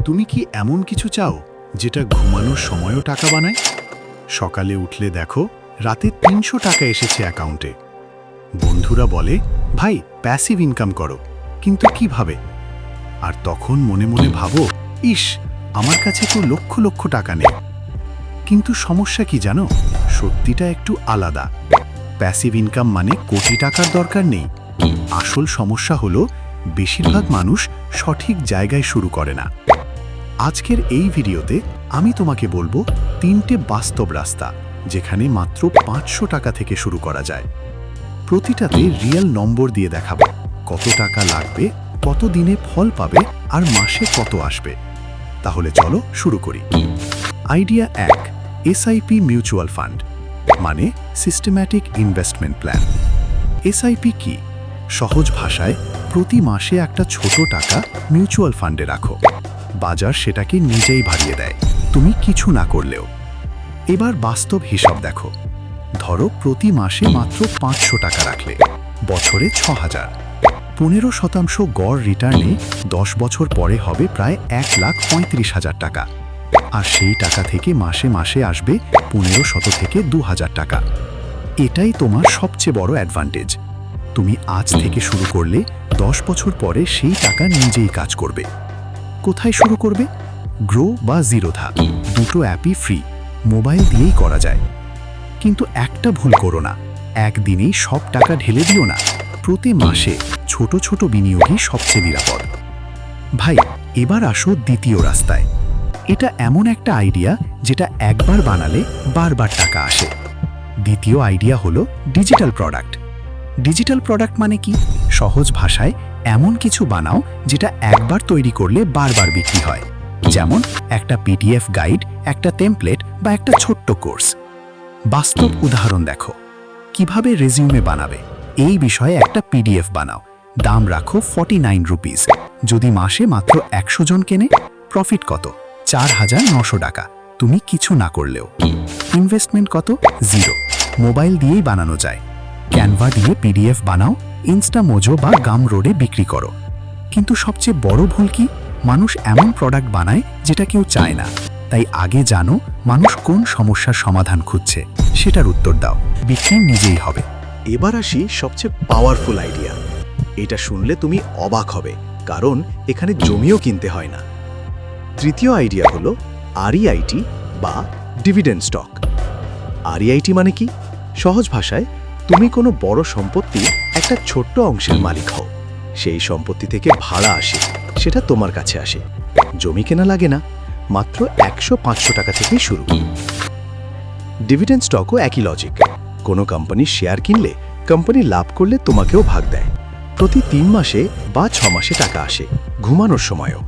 তুমি কি এমন কিছু চাও যেটা ঘুমানোর সময়ও টাকা বানায়? সকালে উঠলে দেখো রাতে ৩০০ টাকা এসেছে অ্যাকাউন্টে। বন্ধুরা বলে, ভাই প্যাসিভ ইনকাম করো, কিন্তু কিভাবে? আর তখন মনে মনে ভাবো, ইস, আমার কাছে তো লক্ষ লক্ষ টাকা নেই। কিন্তু সমস্যা কি জানো? সত্যিটা একটু আলাদা। প্যাসিভ ইনকাম মানে কোটি টাকার দরকার নেই। আসল সমস্যা হলো বেশিরভাগ মানুষ সঠিক জায়গায় শুরু করে না। আজকের এই ভিডিওতে আমি তোমাকে বলবো ৩টে বাস্তব রাস্তা যেখানে মাত্র ৫০০ টাকা থেকে শুরু করা যায়। প্রতিটাতে রিয়েল নম্বর দিয়ে দেখাবো কত টাকা লাগবে, কত দিনে ফল পাবে আর মাসে কত আসবে। তাহলে চলো শুরু করি। আইডিয়া ১, এসআইপি মিউচুয়াল ফান্ড, মানে সিস্টেম্যাটিক ইনভেস্টমেন্ট প্ল্যান। এসআইপি কি? সহজ ভাষায় প্রতি মাসে একটা ছোট টাকা মিউচুয়াল ফান্ডে রাখো। বাজার সেটাকে নিজেই বাড়িয়ে দেয়, তুমি কিছু না করলেও। এবার বাস্তব হিসাব দেখো। ধরো প্রতি মাসে মাত্র ৫০০ টাকা রাখলে বছরে ৬,০০০। ১৫% গড় রিটার্নে ১০ বছর পরে হবে প্রায় ১,৩৫,০০০ টাকা। আর সেই টাকা থেকে মাসে মাসে আসবে ১৫০০ থেকে ২,০০০ টাকা। এটাই তোমার সবচেয়ে বড় অ্যাডভান্টেজ। তুমি আজ থেকে শুরু করলে ১০ বছর পরে সেই টাকা নিজেই কাজ করবে। কোথায় শুরু করবে? গ্রো বা জিরোধা, দুটো অ্যাপই ফ্রি, মোবাইল দিয়েই করা যায়। কিন্তু একটা ভুল করো না, একদিনেই সব টাকা ঢেলে দিও না। প্রতি মাসে ছোট ছোট বিনিয়োগই সবচেয়ে নিরাপদ। ভাই, এবার আসো দ্বিতীয় রাস্তায়। এটা এমন একটা আইডিয়া যেটা একবার বানালে বারবার টাকা আসে। দ্বিতীয় আইডিয়া হলো ডিজিটাল প্রোডাক্ট। ডিজিটাল প্রোডাক্ট মানে কি? সহজ ভাষায় এমন কিছু বানাও যেটা একবার তৈরি করলে বারবার বিক্রি হয়। যেমন একটা পিডিএফ গাইড, একটা টেমপ্লেট বা একটা ছোট্ট কোর্স। বাস্তব উদাহরণ দেখো। কিভাবে রেজিউমে বানাবে? এই বিষয়ে একটা পিডিএফ বানাও, দাম রাখো 49 রুপিস। যদি মাসে মাত্র ১০০ জন কেনে, প্রফিট কত? ৪,৯০০ টাকা, তুমি কিছু না করলেও। ইনভেস্টমেন্ট কত? 0, মোবাইল দিয়েই বানানো যায়। ক্যানভা দিয়ে পিডিএফ বানাও, ইনস্টামোজো বা গাম রোডে বিক্রি করো। কিন্তু সবচেয়ে বড় ভুল কি? মানুষ এমন প্রোডাক্ট বানায় যেটা কেউ চায় না। তাই আগে জানো মানুষ কোন সমস্যার সমাধান খুঁজছে, সেটার উত্তর দাও, বিক্রি নিজেই হবে। এবার আসি সবচেয়ে পাওয়ারফুল আইডিয়া। এটা শুনলে তুমি অবাক হবে, কারণ এখানে জমিও কিনতে হয় না। তৃতীয় আইডিয়া হলো আরইআইটি বা ডিভিডেন্ড স্টক। আরইআইটি মানে কি? সহজ ভাষায়, তুমি কোনো বড় সম্পত্তির একটা ছোট্ট অংশের মালিক হও। সেই সম্পত্তি থেকে ভাড়া আসে, সেটা তোমার কাছে আসে। জমি কেনা লাগে না, মাত্র ১০০-৫০০ টাকা থেকেই শুরু। ডিভিডেন্ড স্টকও একই লজিক। কোনো কোম্পানির শেয়ার কিনলে কোম্পানি লাভ করলে তোমাকেও ভাগ দেয়। প্রতি ৩ মাসে বা ৬ মাসে টাকা আসে, ঘুমানোর সময়ও।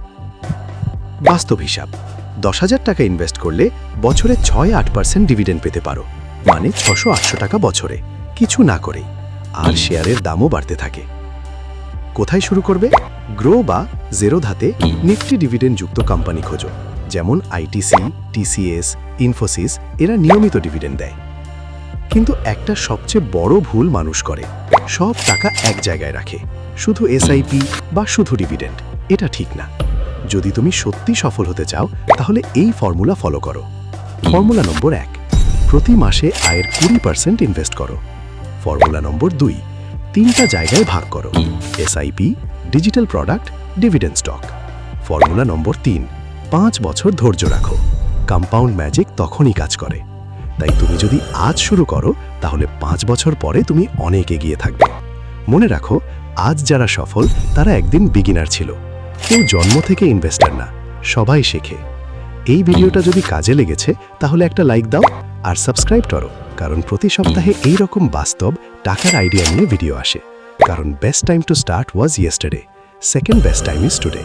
বাস্তব হিসাব, ১০,০০০ টাকা ইনভেস্ট করলে বছরে ৬-৮% ডিভিডেন্ড পেতে পারো, মানে ৬০০-৮০০ টাকা বছরে, কিছু না করেই। আর শেয়ারের দামও বাড়তে থাকে। কোথায় শুরু করবে? গ্রো বা জেরোধাতে নিফটি ডিভিডেন্ড যুক্ত কোম্পানি খোঁজো। যেমন আইটিসি, টিসিএস, ইনফোসিস, এরা নিয়মিত ডিভিডেন্ড দেয়। কিন্তু একটা সবচেয়ে বড় ভুল মানুষ করে, সব টাকা এক জায়গায় রাখে, শুধু এসআইপি বা শুধু ডিভিডেন্ড। এটা ঠিক না। যদি তুমি সত্যি সফল হতে চাও, তাহলে এই ফর্মুলা ফলো করো। ফর্মুলা নম্বর ১, প্রতি মাসে আয়ের ২০% ইনভেস্ট করো। ফর্মুলা নম্বর ২, ৩টা জায়গায় ভাগ করো, SIP, digital product, dividend stock. Formula number ৩, ৫ বছর ধৈর্য রাখো। কম্পাউন্ড ম্যাজিক তখনই কাজ করে। তাই তুমি যদি আজ শুরু করো, তাহলে ৫ বছর পরে তুমি অনেক এগিয়ে থাকবে। মনে রাখো, আজ যারা সফল তারা একদিন বিগিনার ছিল। কেউ জন্ম থেকে ইনভেস্টার না, সবাই শেখে। এই ভিডিওটা যদি কাজে লেগেছে, তাহলে একটা লাইক দাও আর সাবস্ক্রাইব করো, কারণ প্রতি সপ্তাহে এই রকম বাস্তব টাকার আইডিয়া নিয়ে ভিডিও আসে। কারণ best time to start was yesterday, second best time is today.